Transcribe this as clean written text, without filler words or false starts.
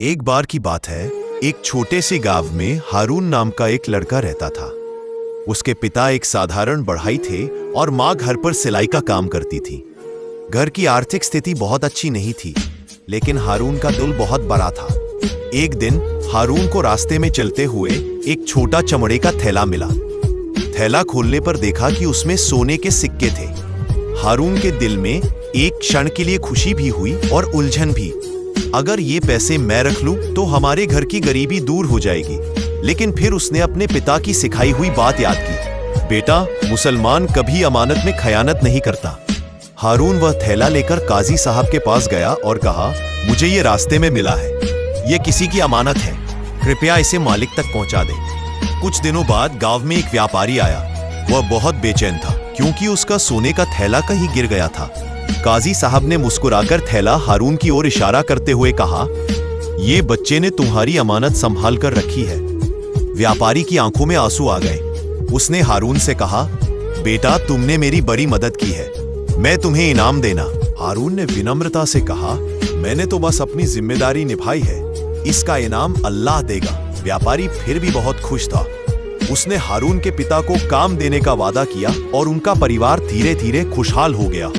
एक बार की बात है, एक छोटे से गांव में हारून नाम का एक लड़का रहता था। उसके पिता एक साधारण बढ़ई थे और माँ घर पर सिलाई का काम करती थी। घर की आर्थिक स्थिति बहुत अच्छी नहीं थी, लेकिन हारून का दिल बहुत बड़ा था। एक दिन हारून को रास्ते में चलते हुए एक छोटा चमड़े का थैला मिला। थैला खोलने पर देखा कि उसमें सोने के सिक्के थे। हारून के दिल में एक क्षण के लिए खुशी भी हुई और उलझन भी। अगर ये पैसे मैं रख लूं तो हमारे घर की गरीबी दूर हो जाएगी। लेकिन फिर उसने अपने पिता की सिखाई हुई बात याद की, बेटा, मुसलमान कभी अमानत में खयानत नहीं करता। हारून वह थैला लेकर काजी साहब के पास गया और कहा, मुझे ये रास्ते में मिला है, ये किसी की अमानत है, कृपया इसे मालिक तक पहुंचा दे। कुछ दिनों बाद गांव में एक व्यापारी आया। वह बहुत बेचैन था क्योंकि उसका सोने का थैला कहीं गिर गया था। काजी साहब ने मुस्कुराकर थैला हारून की ओर इशारा करते हुए कहा, ये बच्चे ने तुम्हारी अमानत संभाल कर रखी है। व्यापारी की आंखों में आंसू आ गए। उसने हारून से कहा, बेटा, तुमने मेरी बड़ी मदद की है, मैं तुम्हें इनाम देना। हारून ने विनम्रता से कहा, मैंने तो बस अपनी जिम्मेदारी निभाई है, इसका इनाम अल्लाह देगा। व्यापारी फिर भी बहुत खुश था। उसने हारून के पिता को काम देने का वादा किया और उनका परिवार धीरे धीरे खुशहाल हो गया।